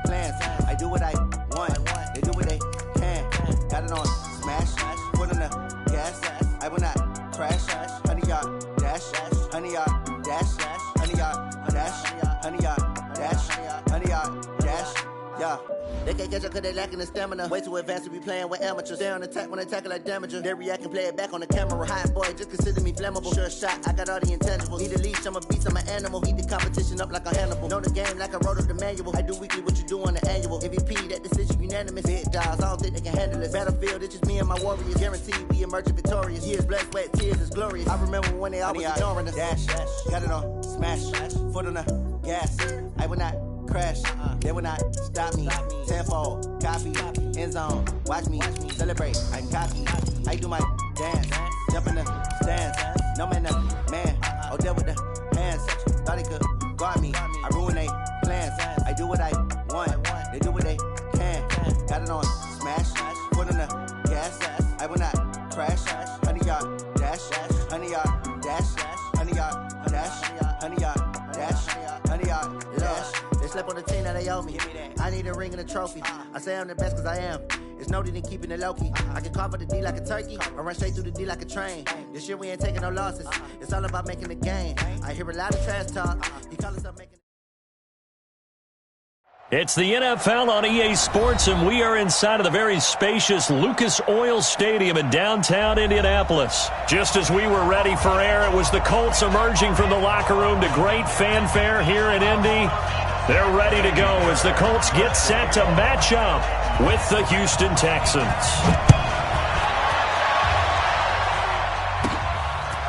plans. I do what I want, they do what they can. Got it on smash, foot on the gas. I will not crash. 100-yard dash, 100-yard dash, 100-yard dash, 100-yard dash, 100-yard dash. Yeah. They can't catch up cause they lacking the stamina. Way too advanced to be playing with amateurs. Stay on attack when they tackle like damager. They react and play it back on the camera. Hot boy, just consider me flammable. Sure shot, I got all the intangibles. Need a leash, I'm a beast, I'm an animal. Heat the competition up like a Hannibal. Know the game like I wrote up the manual. I do weekly what you do on the annual. MVP, that decision unanimous. Big dogs, I don't think they can handle it. Battlefield, it's just me and my warriors. Guaranteed we emerge victorious. Years, blood, sweat, tears, is glorious. I remember when they always ignoring us. Dash, got it on smash, foot on the gas. I will not crash, they will not stop me. Tenfold, copy, end zone, watch me celebrate. I can copy, I do my dance, jump in the stands. No man, man, oh there with the hands. Thought he could guard me, I ruin they plans. I do what I want, they do what they can. Got it on smash, foot on the gas. I will not crash. 100-yard dash, 100-yard dash, 100-yard dash, 100-yard dash, 100-yard dash. They slept on the team that they owe me. I need a ring and a trophy. I say I'm the best cause I am. It's noted in keeping it low-key. I can carve up the D like a turkey or run straight through the D like a train. This year we ain't taking no losses. It's all about making the game. I hear a lot of trash talk. He call himself making. It's the NFL on EA Sports, and we are inside of the very spacious Lucas Oil Stadium in downtown Indianapolis. Just as we were ready for air, it was the Colts emerging from the locker room to great fanfare here in Indy. They're ready to go as the Colts get set to match up with the Houston Texans.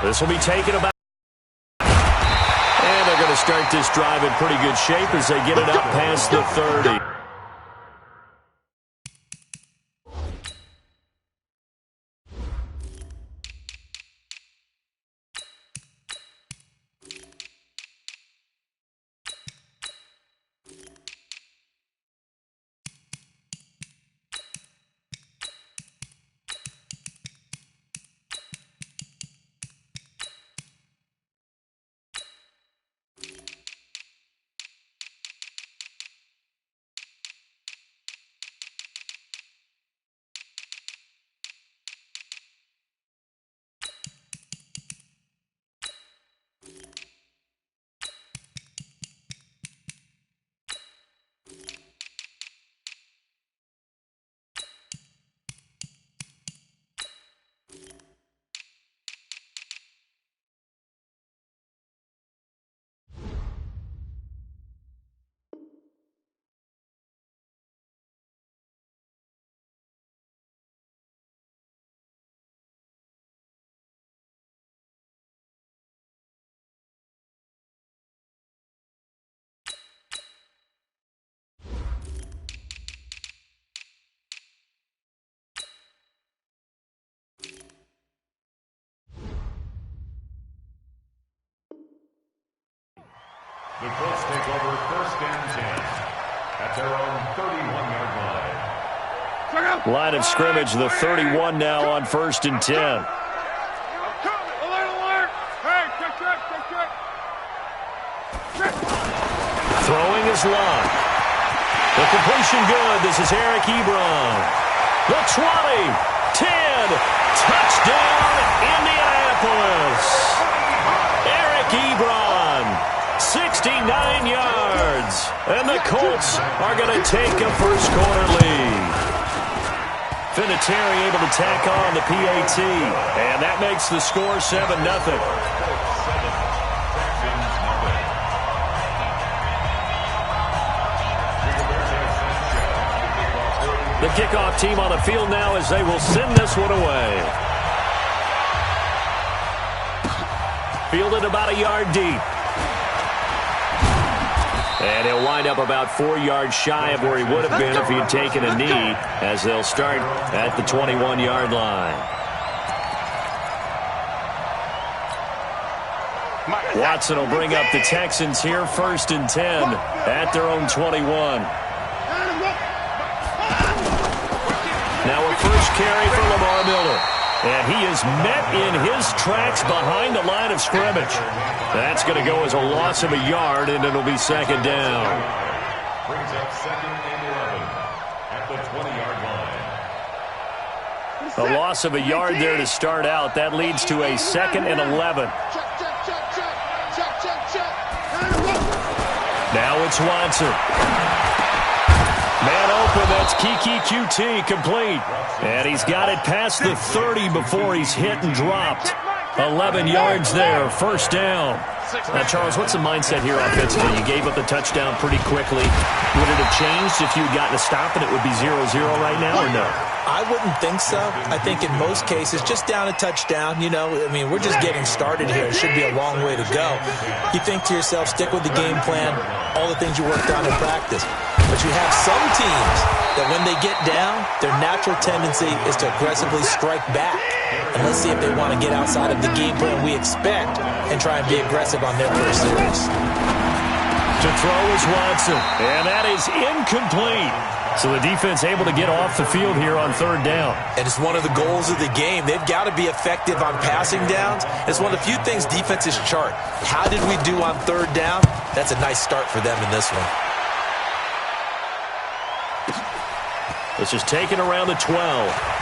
This will be taken about. And they're going to start this drive in pretty good shape as they get it up past the 30. The Colts take over first and 10 at their own 31-yard line. Line of scrimmage, the 31 now on first and 10. Alert! Hey, check. Throwing is Lund. The completion good. This is Eric Ebron. The 20, 10, touchdown Indianapolis. Eric Ebron. 69 yards, and the Colts are going to take a first-quarter lead. Vinatieri able to tack on the PAT, and that makes the score 7-0. The kickoff team on the field now as they will send this one away. Fielded about a yard deep. And he'll wind up about 4 yards shy of where he would have been if he had taken a knee, as they'll start at the 21-yard line. Watson will bring up the Texans here first and 10 at their own 21. Now a first carry for Lamar Miller. And he is met in his tracks behind the line of scrimmage. That's going to go as a loss of a yard, and it'll be second down. Brings up 2nd and 11 at the 20-yard line. A loss of a yard there to start out. That leads to a 2nd and 11. Now it's Watson. Man open, that's Kiki QT, complete. And he's got it past the 30 before he's hit and dropped. 11 yards there, first down. Now, Charles, what's the mindset here offensively? You gave up the touchdown pretty quickly. Would it have changed if you had gotten a stop and it would be 0-0 right now, or no? I wouldn't think so. I think in most cases, just down a touchdown, you know, I mean, we're just getting started here. It should be a long way to go. You think to yourself, stick with the game plan, all the things you worked on in practice. But you have some teams that when they get down, their natural tendency is to aggressively strike back. And let's see if they want to get outside of the game plan we expect and try and be aggressive on their first series. To throw is Watson, and that is incomplete. So the defense able to get off the field here on third down. And it's one of the goals of the game. They've got to be effective on passing downs. It's one of the few things defenses chart. How did we do on third down? That's a nice start for them in this one. This is taken around the 12.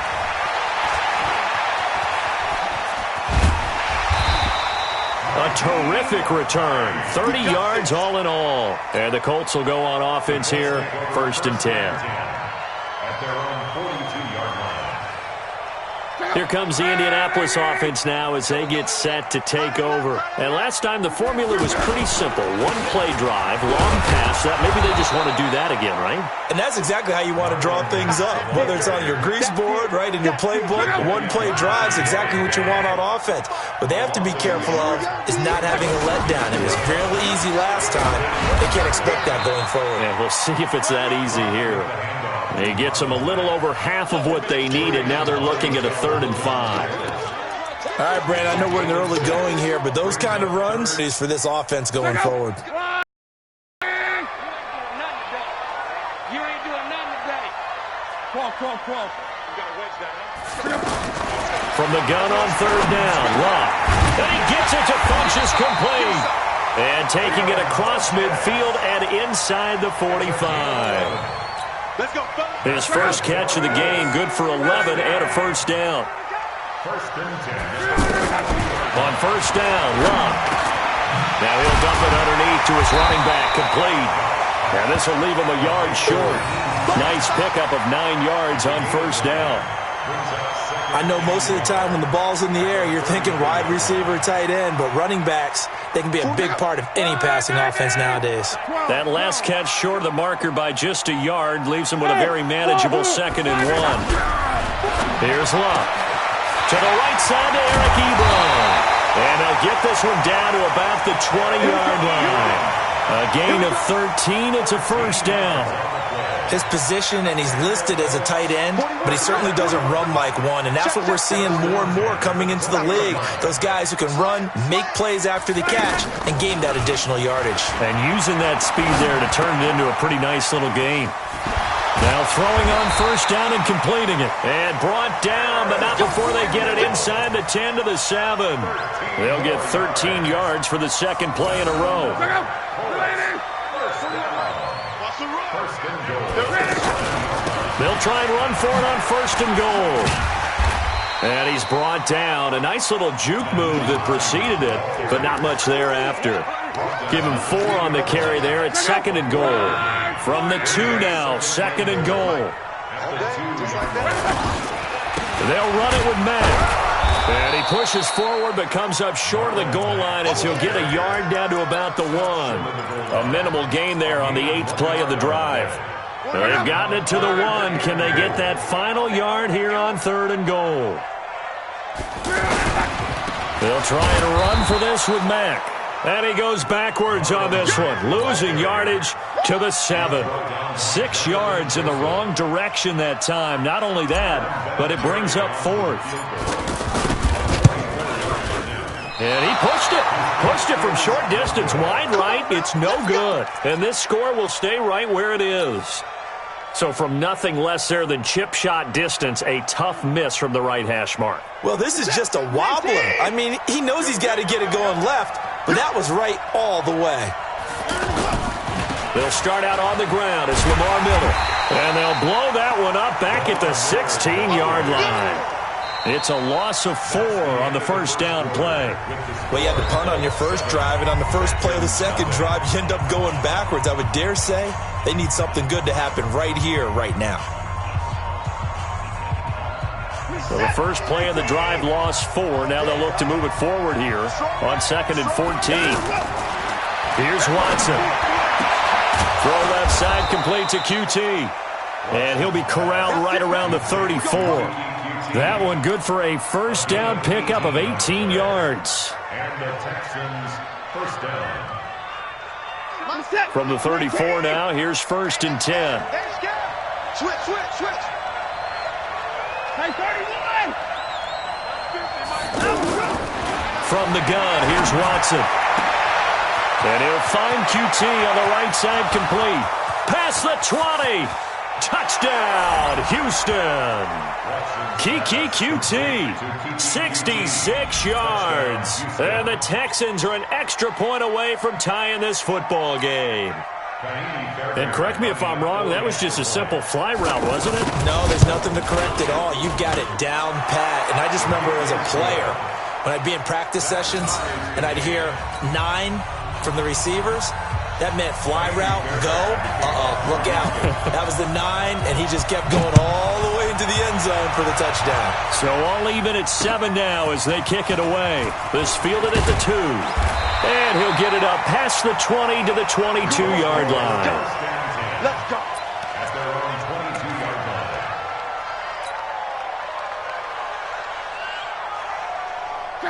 A terrific return. 30 yards all in all. And the Colts will go on offense here, 1st and 10. At their own 42-yard line. Here comes the Indianapolis offense now as they get set to take over. And last time the formula was pretty simple. One-play drive, long pass. That maybe they just want to do that again, right? And that's exactly how you want to draw things up. Whether it's on your grease board, right, in your playbook, one-play drive is exactly what you want on offense. What they have to be careful of is not having a letdown. It was fairly easy last time. They can't expect that going forward. Yeah, we'll see if it's that easy here. He gets them a little over half of what they needed. Now they're looking at a 3rd and 5. All right, Brand, I know we're in the early going here, but those kind of runs is for this offense going forward. From the gun on third down, Locke. And he gets it to Funchess, complete. And taking it across midfield and inside the 45. His first catch of the game, good for 11 and a first down. 1st and 10. On first down, Locke. Now he'll dump it underneath to his running back, complete. And this will leave him a yard short. Nice pickup of 9 yards on first down. I know most of the time when the ball's in the air, you're thinking wide receiver, tight end, but running backs, they can be a big part of any passing offense nowadays. That last catch short of the marker by just a yard leaves him with a very manageable 2nd and 1. Here's Locke. To the right side to Eric Ebron. And they'll get this one down to about the 20-yard line. A gain of 13. It's a first down. His position, and he's listed as a tight end, but he certainly doesn't run like one, and that's what we're seeing more and more coming into the league. Those guys who can run, make plays after the catch, and gain that additional yardage. And using that speed there to turn it into a pretty nice little game. Now throwing on first down and completing it. And brought down, but not before they get it inside the 10 to the 7. They'll get 13 yards for the 2nd play in a row. They'll try and run for it on 1st and goal. And he's brought down. A nice little juke move that preceded it, but not much thereafter. Give him 4 on the carry there at 2nd and goal. From the 2 now, 2nd and goal. They'll run it with Mack. And he pushes forward but comes up short of the goal line as he'll get a yard down to about the 1. A minimal gain there on the 8th play of the drive. They've gotten it to the 1. Can they get that final yard here on 3rd and goal? They'll try and run for this with Mack. And he goes backwards on this one, losing yardage to the 7. 6 yards in the wrong direction that time. Not only that, but it brings up 4th. And he pushed it from short distance, wide right. It's no good. And this score will stay right where it is. So from nothing less there than chip shot distance, a tough miss from the right hash mark. Well, this is just a wobbler. I mean, he knows he's got to get it going left, but that was right all the way. They'll start out on the ground. It's Lamar Miller. And they'll blow that one up back at the 16-yard line. It's a loss of 4 on the first down play. Well, you had to punt on your first drive, and on the first play of the second drive, you end up going backwards. I would dare say they need something good to happen right here, right now. So the first play of the drive lost 4. Now they'll look to move it forward here on 2nd and 14. Here's Watson. Throw left side complete to QT. And he'll be corralled right around the 34. That one good for a first down pickup of 18 yards. And the Texans first down. From the 34 now, here's 1st and 10. Switch. Hey, 31! From the gun, here's Watson. And he'll find QT on the right side complete. Past the 20. Touchdown, Houston. Kiki QT, 66 yards. And the Texans are an extra point away from tying this football game. And correct me if I'm wrong, that was just a simple fly route, wasn't it? No, there's nothing to correct at all. You've got it down pat. And I just remember as a player, when I'd be in practice sessions and I'd hear 9 from the receivers, that meant fly route, go, look out. That was the 9, and he just kept going all the way into the end zone for the touchdown. So all even at 7 now as they kick it away. This fielded at the 2. And he'll get it up past the 20 to the 22-yard line. Let's go. At their own 22-yard line.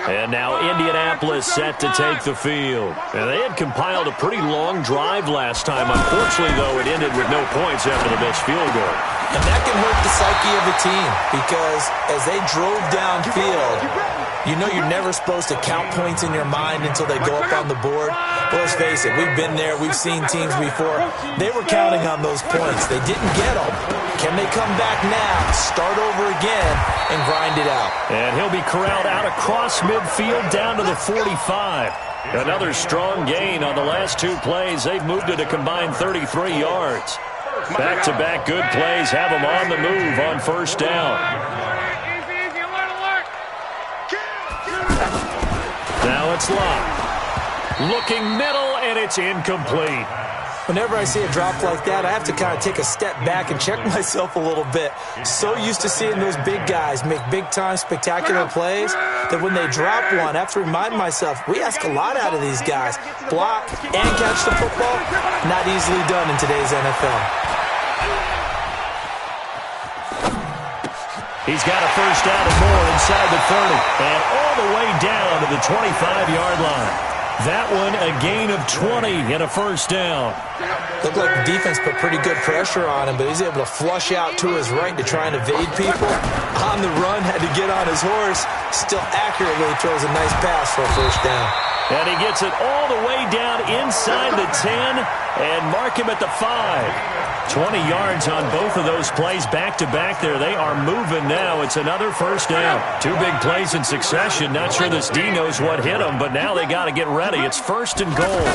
And now Indianapolis set to take the field. And they had compiled a pretty long drive last time. Unfortunately, though, it ended with no points after the missed field goal. And that can hurt the psyche of the team because as they drove downfield, you know you're never supposed to count points in your mind until they go up on the board. Well, let's face it, we've been there. We've seen teams before. They were counting on those points. They didn't get them. Can they come back now, start over again, and grind it out? And he'll be corralled out across midfield down to the 45. Another strong gain on the last 2 plays. They've moved it a combined 33 yards. Back-to-back good plays have them on the move on first down. Easy, alert. Now it's locked. Looking middle, and it's incomplete. Whenever I see a drop like that, I have to kind of take a step back and check myself a little bit. So used to seeing those big guys make big-time spectacular plays that when they drop one, I have to remind myself, we ask a lot out of these guys. Block and catch the football, not easily done in today's NFL. He's got a first down and more inside the 30, and all the way down to the 25-yard line. That one, a gain of 20 and a first down. Looked like the defense put pretty good pressure on him, but he's able to flush out to his right to try and evade people. On the run, had to get on his horse. Still accurately throws a nice pass for a first down. And he gets it all the way down inside the 10 and mark him at the 5. 20 yards on both of those plays back-to-back there. They are moving now. It's another first down. 2 big plays in succession. Not sure this D knows what hit him, but now they got to get ready. It's 1st and goal.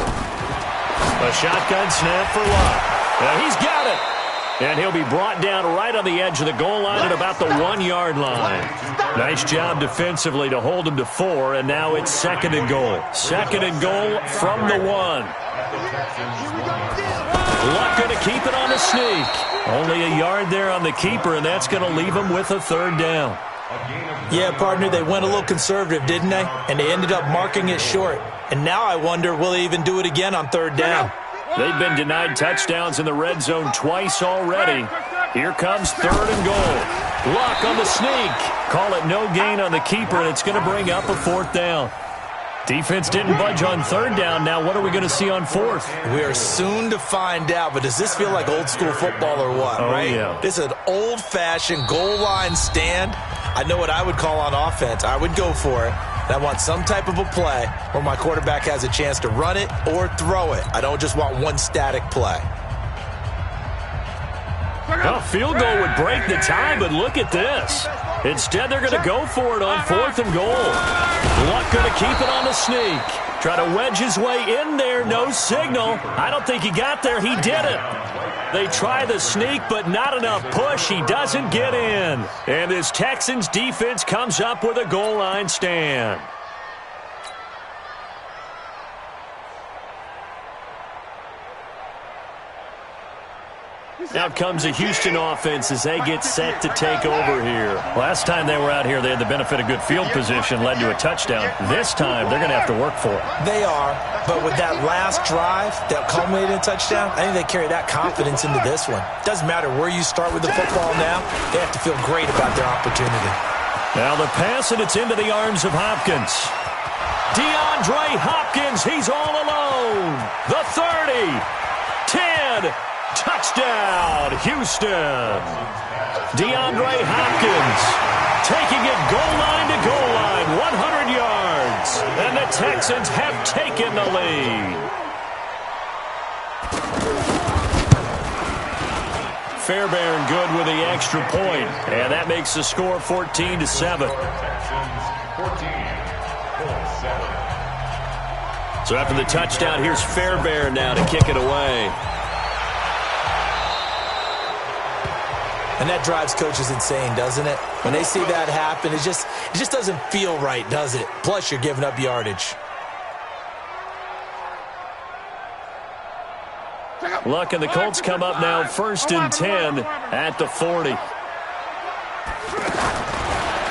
A shotgun snap for Locke. Now he's got it. And he'll be brought down right on the edge of the goal line at about the 1-yard line. Nice job defensively to hold him to 4, and now it's 2nd and goal. 2nd and goal from the 1. Luck going to keep it on the sneak. Only a yard there on the keeper, and that's going to leave him with a 3rd down. Yeah, partner, they went a little conservative, didn't they? And they ended up marking it short. And now I wonder, will they even do it again on 3rd down? They've been denied touchdowns in the red zone twice already. Here comes 3rd and goal. Luck on the sneak. Call it no gain on the keeper, and it's going to bring up a 4th down. Defense didn't budge on 3rd down. Now what are we going to see on 4th? We are soon to find out, but does this feel like old school football or what, right? Yeah. This is an old-fashioned goal line stand. I know what I would call on offense. I would go for it. I want some type of a play where my quarterback has a chance to run it or throw it. I don't just want one static play. Well, field goal would break the tie, but look at this. Instead, they're going to go for it on 4th and goal. Luck going to keep it on the sneak. Try to wedge his way in there. No signal. I don't think he got there. He did it. They try the sneak, but not enough push. He doesn't get in. And this Texans defense comes up with a goal line stand. Out comes the Houston offense as they get set to take over here. Last time they were out here, they had the benefit of good field position, led to a touchdown. This time, they're going to have to work for it. They are, but with that last drive that culminated in a touchdown, I think they carry that confidence into this one. Doesn't matter where you start with the football now, they have to feel great about their opportunity. Now the pass, and it's into the arms of Hopkins. DeAndre Hopkins, he's all alone. The 30, 10, touchdown, Houston. DeAndre Hopkins taking it goal line to goal line, 100 yards. And the Texans have taken the lead. Fairbairn good with the extra point, and that makes the score 14-7. So after the touchdown, here's Fairbairn now to kick it away. And that drives coaches insane, doesn't it? When they see that happen, it just doesn't feel right, does it? Plus, you're giving up yardage. Luck and the Colts come up now 1st and 10 at the 40.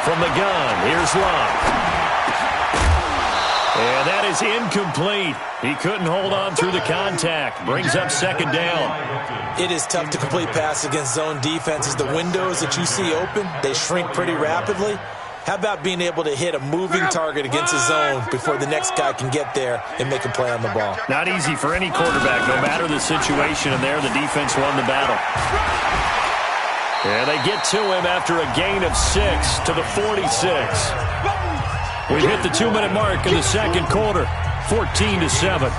From the gun, here's Luck. And that is incomplete. He couldn't hold on through the contact. Brings up 2nd down. It is tough to complete passes against zone defenses. The windows that you see open, they shrink pretty rapidly. How about being able to hit a moving target against a zone before the next guy can get there and make a play on the ball? Not easy for any quarterback, no matter the situation, and there the defense won the battle. And they get to him after a gain of 6 to the 46. We've hit the 2-minute mark in the 2nd quarter, 14-7.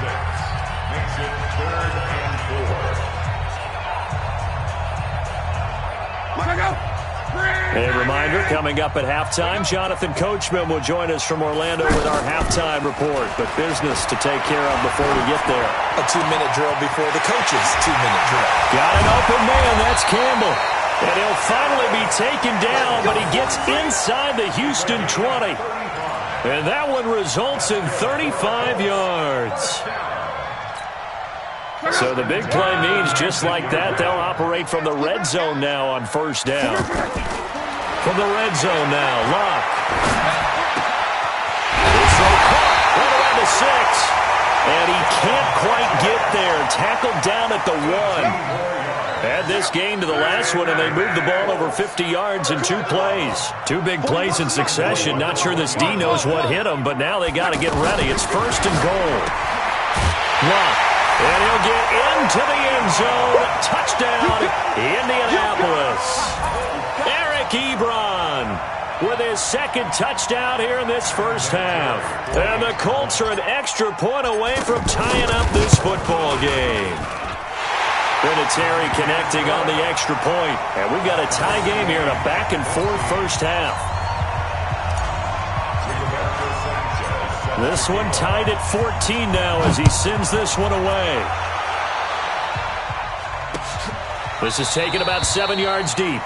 A reminder, coming up at halftime, Jonathan Coachman will join us from Orlando with our halftime report. But business to take care of before we get there. A 2-minute drill before the coach's 2-minute drill. Got an open man, that's Campbell. And he'll finally be taken down, but he gets inside the Houston 20. And that one results in 35 yards. So the big play means just like that, they'll operate from the red zone now on 1st down. From the red zone now, Luck. It's caught right around the 6. And he can't quite get there. Tackled down at the 1. Add this gain to the last one, and they moved the ball over 50 yards in 2 plays. 2 big plays in succession. Not sure this D knows what hit him, but now they got to get ready. It's 1st and goal. Luck. And he'll get into the end zone. Touchdown, Indianapolis. Eric Ebron with his 2nd touchdown here in this 1st half. And the Colts are an extra point away from tying up this football game. Vinatieri connecting on the extra point. And we've got a tie game here in a back-and-forth 1st half. This one tied at 14 now as he sends this one away. This is taken about 7 yards deep.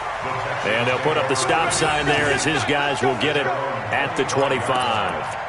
And they'll put up the stop sign there as his guys will get it at the 25.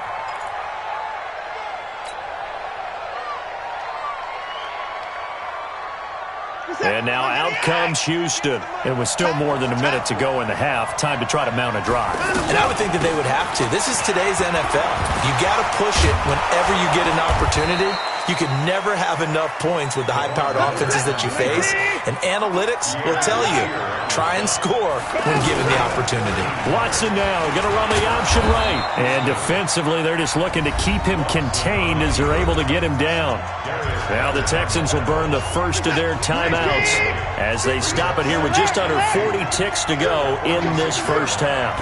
And now out comes Houston. It was still more than a minute to go in the half. Time to try to mount a drive. And I would think that they would have to. This is today's NFL. You got to push it whenever you get an opportunity. You can never have enough points with the high-powered offenses that you face. And analytics will tell you, try and score when given the opportunity. Watson now going to run the option right. And defensively, they're just looking to keep him contained as they're able to get him down. Now the Texans will burn the first of their timeouts as they stop it here with just under 40 ticks to go in this 1st half.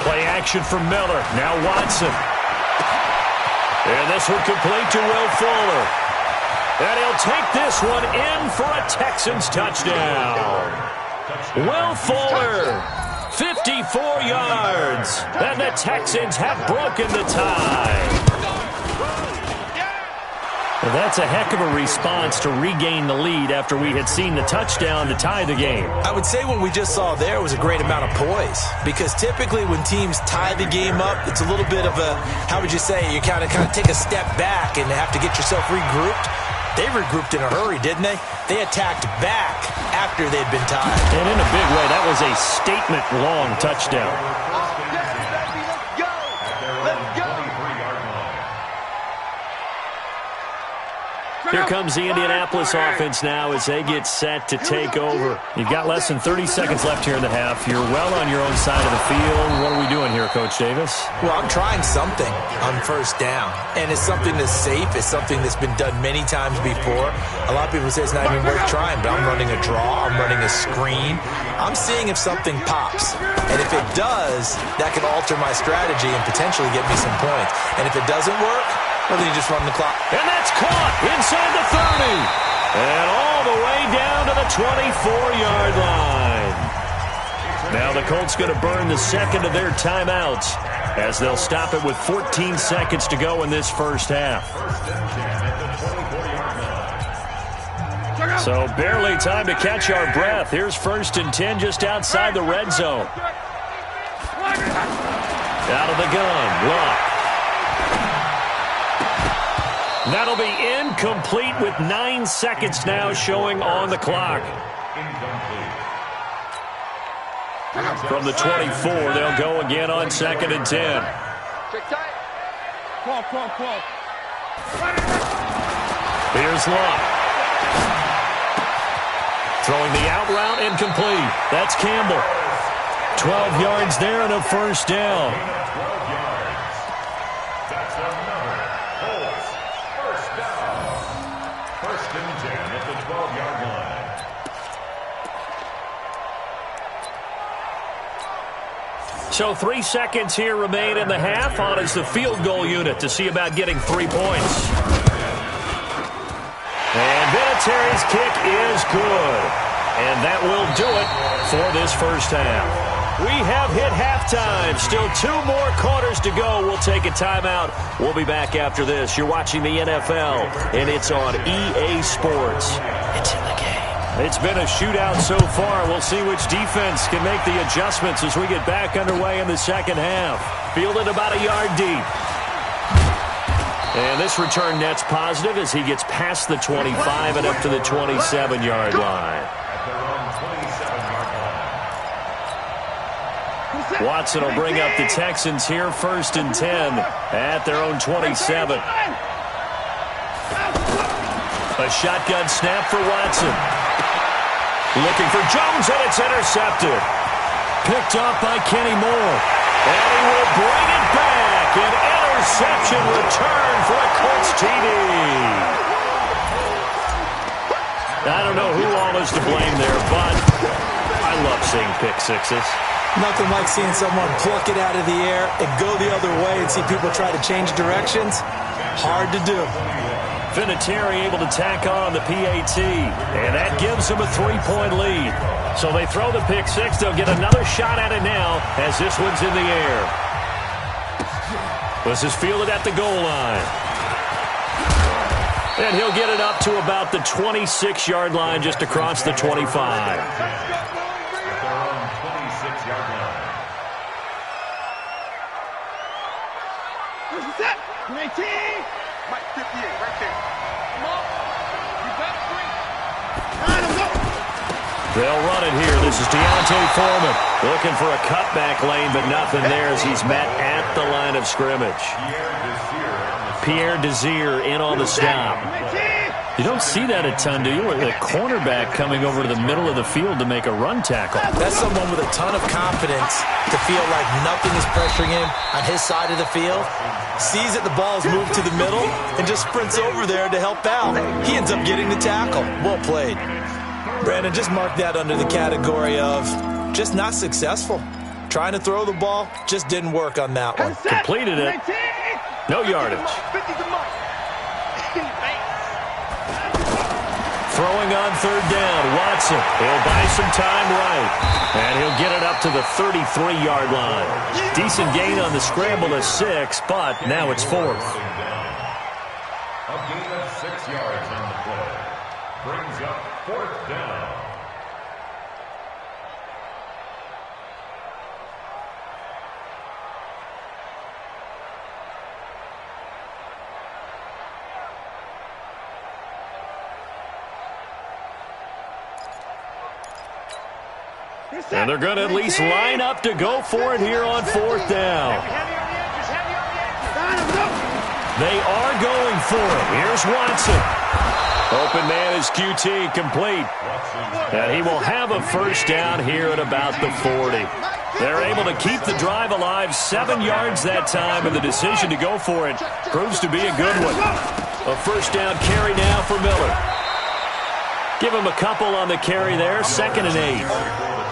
Play action from Miller. Now Watson. And this one complete to Will Fuller. And he'll take this one in for a Texans touchdown. Will Fuller, 54 yards. And the Texans have broken the tie. Well, that's a heck of a response to regain the lead after we had seen the touchdown to tie the game. I would say what we just saw there was a great amount of poise, because typically when teams tie the game up, it's a little bit of a, how would you say, you kind of take a step back and have to get yourself regrouped. They regrouped in a hurry, didn't they? They attacked back after they'd been tied. And in a big way, that was a statement-long touchdown. Here comes the Indianapolis offense now as they get set to take over. You've got less than 30 seconds left here in the half. You're well on your own side of the field. What are we doing here, Coach Davis? Well, I'm trying something on first down, and it's something that's safe. It's something that's been done many times before. A lot of people say it's not even worth trying, but I'm running a draw. I'm running a screen. I'm seeing if something pops, and if it does, that can alter my strategy and potentially get me some points. And if it doesn't work, well, then you just run the clock. And that's caught inside the 30. And all the way down to the 24-yard line. Now the Colts going to burn the second of their timeouts as they'll stop it with 14 seconds to go in this first half. So barely time to catch our breath. Here's 1st and 10 just outside the red zone. Out of the gun, Luck. That'll be incomplete with 9 seconds now showing on the clock. From the 24, they'll go again on 2nd and 10. Here's Luck. Throwing the out route, incomplete. That's Campbell. 12 yards there and a first down. So 3 seconds here remain in the half. On is the field goal unit to see about getting 3 points. And Vinatieri's kick is good. And that will do it for this first half. We have hit halftime. Still 2 more quarters to go. We'll take a timeout. We'll be back after this. You're watching the NFL, and it's on EA Sports. It's in the game. It's been a shootout so far. We'll see which defense can make the adjustments as we get back underway in the second half. Fielded about a yard deep. And this return net's positive as he gets past the 25 and up to the 27-yard line. Watson will bring up the Texans here, 1st and 10 at their own 27. A shotgun snap for Watson. Looking for Jones, and it's intercepted. Picked up by Kenny Moore. And he will bring it back. An interception return for a Colts TD. I don't know who all is to blame there, but I love seeing pick sixes. Nothing like seeing someone pluck it out of the air and go the other way and see people try to change directions. Hard to do. Vinatieri able to tack on the PAT, and that gives them a 3-point lead. So they throw the pick six. They'll get another shot at it now as this one's in the air. This is fielded at the goal line. And he'll get it up to about the 26-yard line just across the 25. Mike 58, right there. Come on. You got 3. They'll run it here. This is Deontay Foreman looking for a cutback lane, but nothing there as he's met at the line of scrimmage. Pierre Desir in on the stop. You don't see that a ton, do you? A cornerback coming over to the middle of the field to make a run tackle. That's someone with a ton of confidence to feel like nothing is pressuring him on his side of the field. Sees that the ball's moved to the middle and just sprints over there to help out. He ends up getting the tackle. Well played. Brandon, just mark that under the category of just not successful. Trying to throw the ball, just didn't work on that one. Completed it. No yardage. Throwing on 3rd down, Watson. He'll buy some time right. And he'll get it up to the 33-yard line. Decent gain on the scramble to 6, but now it's 4th. A gain of 6 yards on the play. Brings up 4th down. And they're going to at least line up to go for it here on 4th down. They are going for it. Here's Watson. Open man is QT, complete. And he will have a 1st down here at about the 40. They're able to keep the drive alive, 7 yards that time, and the decision to go for it proves to be a good one. A 1st down carry now for Miller. Give him a couple on the carry there, 2nd and 8.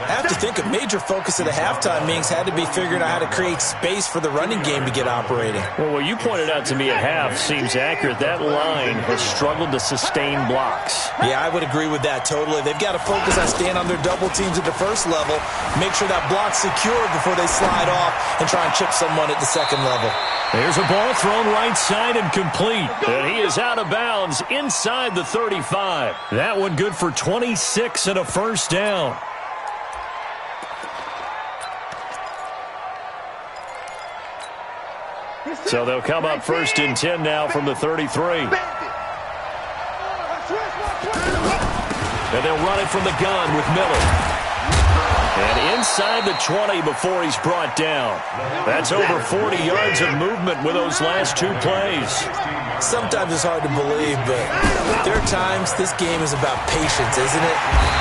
I have to think a major focus of the halftime meetings had to be figuring out how to create space for the running game to get operating. Well, what you pointed out to me at half seems accurate. That line has struggled to sustain blocks. Yeah, I would agree with that totally. They've got to focus on staying on their double teams at the 1st level, make sure that block's secured before they slide off and try and chip someone at the 2nd level. There's a ball thrown right side and complete. And he is out of bounds inside the 35. That one good for 26 and a 1st down. So they'll come up 1st and 10 now from the 33. And they'll run it from the gun with Miller. And inside the 20 before he's brought down. That's over 40 yards of movement with those last 2 plays. Sometimes it's hard to believe, but there are times this game is about patience, isn't it?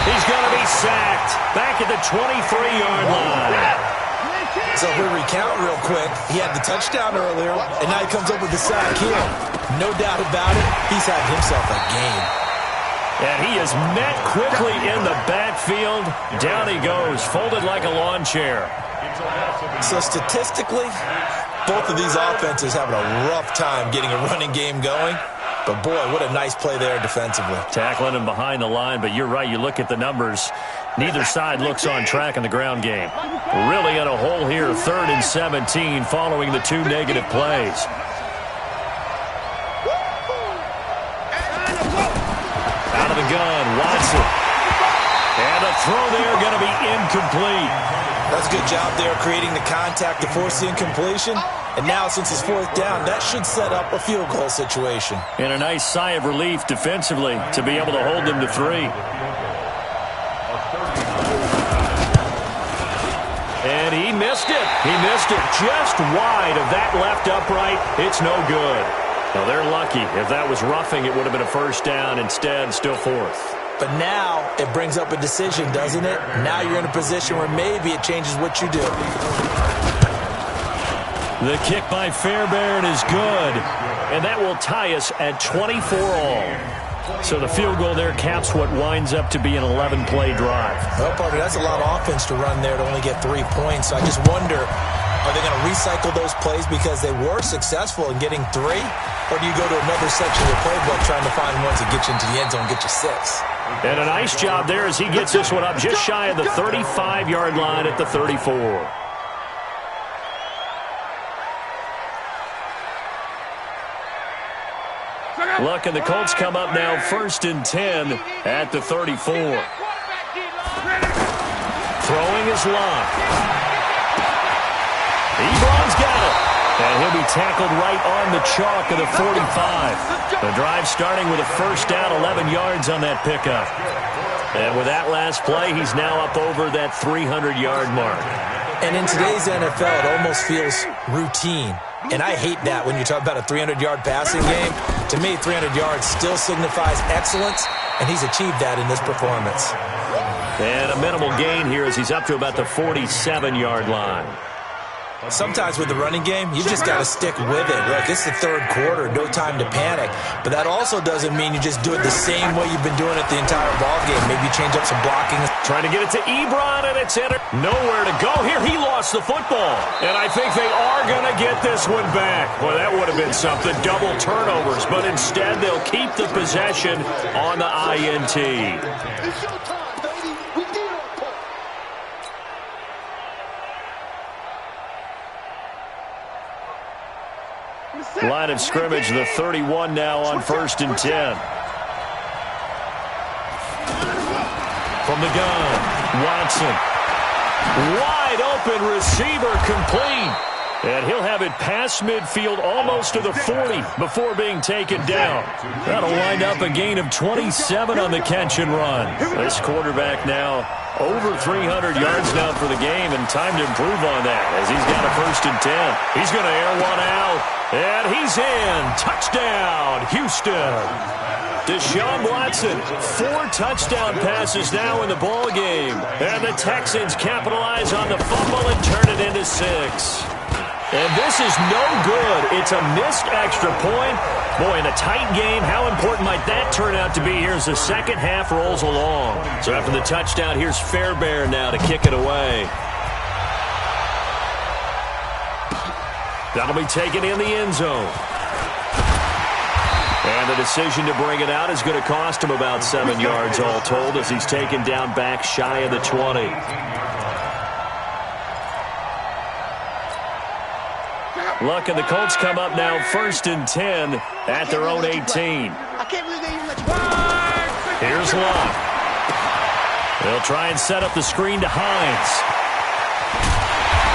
He's going to be sacked back at the 23-yard line. So if we recount real quick, he had the touchdown earlier, and now he comes up with the sack here. No doubt about it, he's had himself a game. And he is met quickly in the backfield. Down he goes, folded like a lawn chair. So statistically, both of these offenses having a rough time getting a running game going. But, boy, what a nice play there defensively. Tackling him behind the line, but you're right. You look at the numbers. Neither side looks on track in the ground game. Really in a hole here, 3rd and 17 following the 2 negative plays. Out of the gun, Watson. And a throw there going to be incomplete. That's a good job there creating the contact to force the incompletion. And now, since it's 4th down, that should set up a field goal situation. And a nice sigh of relief defensively to be able to hold them to 3. And he missed it. He missed it just wide of that left upright. It's no good. Well, they're lucky. If that was roughing, it would have been a 1st down. Instead, still 4th. But now it brings up a decision, doesn't it? Now you're in a position where maybe it changes what you do. The kick by Fairbairn is good, and that will tie us at 24 all. So the field goal there caps what winds up to be an 11-play drive. Well, Parker, that's a lot of offense to run there to only get 3 points. So I just wonder, are they going to recycle those plays because they were successful in getting 3? Or do you go to another section of the playbook trying to find ones that get you into the end zone and get you 6? And a nice job there as he gets this one up just shy of the 35-yard line at the 34. Look, and the Colts come up now 1st and 10 at the 34. Throwing his lock. Ebron's got it. And he'll be tackled right on the chalk of the 45. The drive starting with a 1st down, 11 yards on that pickup. And with that last play, he's now up over that 300-yard mark. And in today's NFL, it almost feels routine. And I hate that when you talk about a 300-yard passing game. To me, 300 yards still signifies excellence, and he's achieved that in this performance. And a minimal gain here as he's up to about the 47-yard line. Sometimes with the running game, you've just got to stick with it. Look, it's the 3rd quarter, no time to panic. But that also doesn't mean you just do it the same way you've been doing it the entire ballgame. Maybe you change up some blocking. Trying to get it to Ebron, and it's in it. Nowhere to go here. He lost the football. And I think they are going to get this one back. Well, that would have been something. Double turnovers. But instead, they'll keep the possession on the INT. It's your time, baby. We did our part. Line of scrimmage, the 31 now on 1st and 10. From the gun, Watson. Wide open receiver, complete. And he'll have it past midfield almost to the 40 before being taken down. That'll wind up a gain of 27 on the catch and run. This quarterback now over 300 yards now for the game, and time to improve on that as he's got a 1st and 10. He's going to air one out, and he's in. Touchdown, Houston. Deshaun Watson, 4 touchdown passes now in the ball game. And the Texans capitalize on the fumble and turn it into 6. And this is no good. It's a missed extra point. Boy, in a tight game, how important might that turn out to be here as the second half rolls along? So after the touchdown, here's Fairbairn now to kick it away. That'll be taken in the end zone. And the decision to bring it out is going to cost him about 7 yards all told as he's taken down back shy of the 20. Luck and the Colts come up now 1st and 10 at their own 18. Here's Luck. They'll try and set up the screen to Hines.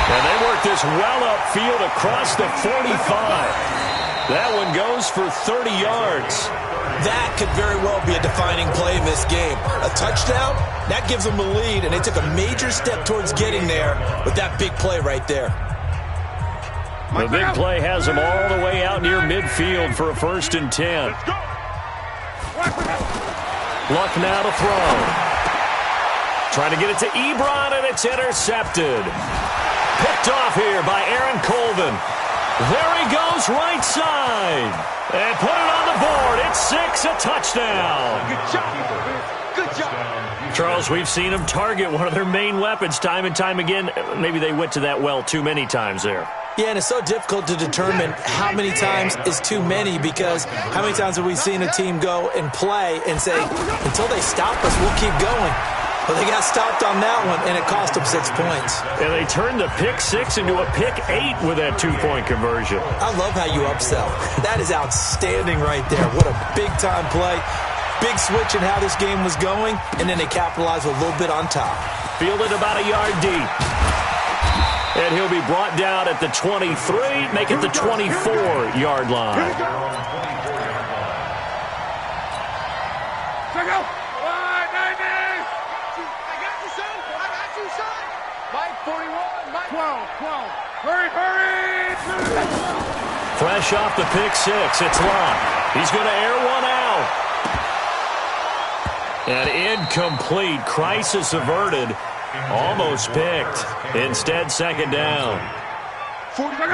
And they work this well upfield across the 45. That one goes for 30 yards. That could very well be a defining play in this game. A touchdown, that gives them a lead, and they took a major step towards getting there with that big play right there. The big play has them all the way out near midfield for a 1st and 10. Luck now to throw. Trying to get it to Ebron, and it's intercepted. Picked off here by Aaron Colvin. There he goes, right side. And put it on the board. It's 6, a touchdown. Good job. Good job. Charles, we've seen them target one of their main weapons time and time again. Maybe they went to that well too many times there. Yeah, and it's so difficult to determine how many times is too many, because how many times have we seen a team go and play and say, until they stop us, we'll keep going. Well, they got stopped on that one, and it cost them 6 points. And they turned the pick 6 into a pick 8 with that 2-point conversion. I love how you upsell. That is outstanding right there. What a big-time play. Big switch in how this game was going, and then they capitalized a little bit on top. Fielded about a yard deep. And he'll be brought down at the 23, make it the 24-yard line. Check out. 90. I got you, son. Mike 41. Mike 12. Hurry. Fresh off the pick 6, it's Locke. He's going to air one out. And incomplete. Crisis averted. Almost picked. Instead, 2nd down.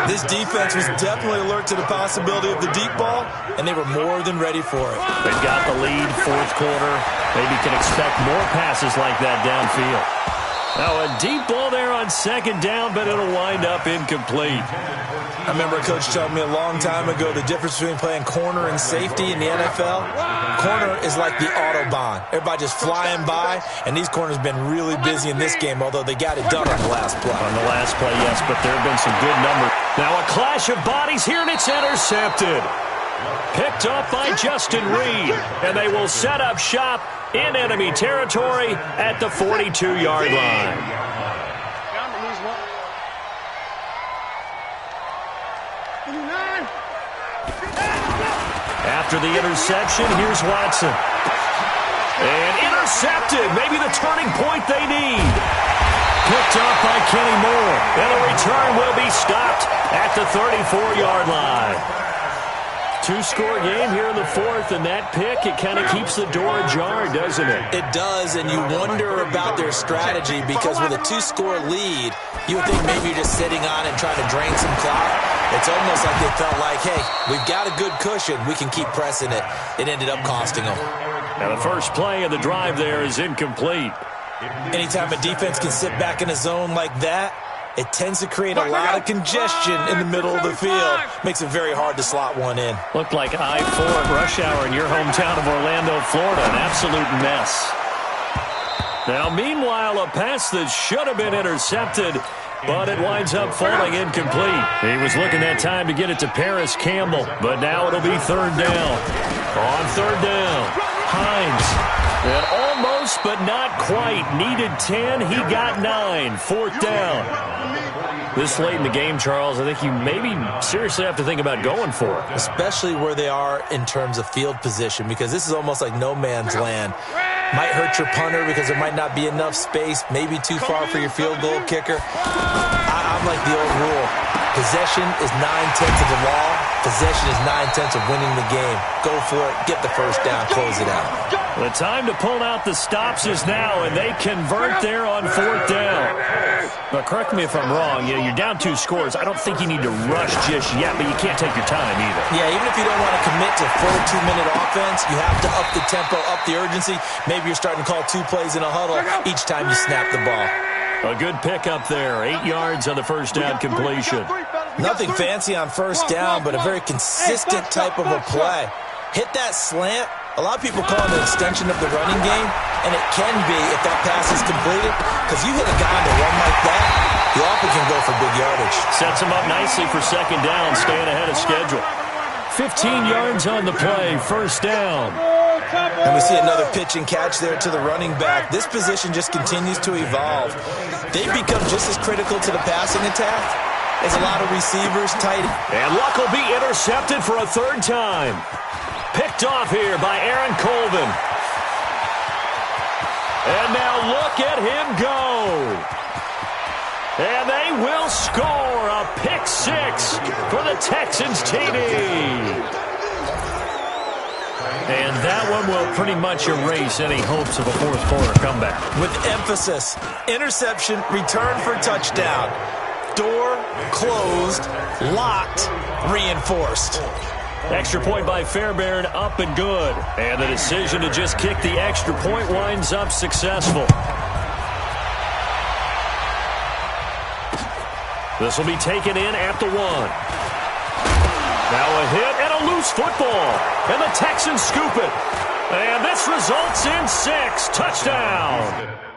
This defense was definitely alert to the possibility of the deep ball, and they were more than ready for it. They've got the lead, 4th quarter. Maybe can expect more passes like that downfield. Now, a deep ball there on 2nd down, but it'll wind up incomplete. I remember a coach telling me a long time ago the difference between playing corner and safety in the NFL. Corner is like the Autobahn. Everybody just flying by, and these corners have been really busy in this game, although they got it done on the last play. On the last play, yes, but there have been some good numbers. Now a clash of bodies here, and it's intercepted. Picked up by Justin Reed, and they will set up shop in enemy territory at the 42-yard line. After the interception, here's Watson. And intercepted, maybe the turning point they need. Picked up by Kenny Moore, and the return will be stopped at the 34-yard line. 2-score game here in the 4th, and that pick, it kind of keeps the door ajar, doesn't it? It does, and you wonder about their strategy, because with a 2-score lead, you would think maybe you're just sitting on it and trying to drain some clock. It's almost like they felt like, hey, we've got a good cushion. We can keep pressing it. It ended up costing them. Now the first play of the drive there is incomplete. Anytime a defense can sit back in a zone like that, it tends to create a lot of congestion in the middle of the field. Makes it very hard to slot one in. Looked like I-4 at rush hour in your hometown of Orlando, Florida. An absolute mess. Now, meanwhile, a pass that should have been intercepted, but it winds up falling incomplete. He was looking that time to get it to Paris Campbell, but now it'll be third down. On third down, Hines. And almost, but not quite. Needed 10. He got 9. Fourth down. This late in the game, Charles, I think you maybe seriously have to think about going for it. Especially where they are in terms of field position, because this is almost like no man's land. Might hurt your punter because there might not be enough space, maybe too far for your field goal kicker. I'm like the old rule. Possession is 9/10 of the law. Possession is 9/10 of winning the game. Go for it. Get the first down. Close it out. The time to pull out the stops is now, and they convert there on fourth down. But correct me if I'm wrong. You're down 2 scores. I don't think you need to rush just yet, but you can't take your time either. Yeah, even if you don't want to commit to full 2-minute offense, you have to up the tempo, up the urgency. Maybe you're starting to call 2 plays in a huddle each time you snap the ball. A good pickup there. 8 yards on the first down completion. Nothing fancy on first down, but a very consistent type of a play. Hit that slant. A lot of people call it an extension of the running game, and it can be if that pass is completed, because you hit a guy on the run like that, he often can go for big yardage. Sets him up nicely for second down, staying ahead of schedule. 15 yards on the play, first down. And we see another pitch and catch there to the running back. This position just continues to evolve. They've become just as critical to the passing attack as a lot of receivers, tight. And Luck will be intercepted for a third time. Picked off here by Aaron Colvin. And now look at him go. And they will score a pick 6 for the Texans TD. And that one will pretty much erase any hopes of a fourth quarter comeback. With emphasis, interception, return for touchdown. Door closed, locked, reinforced. Extra point by Fairbairn, up and good. And the decision to just kick the extra point winds up successful. This will be taken in at the 1. Now a hit and a loose football. And the Texans scoop it. And this results in 6. Touchdown.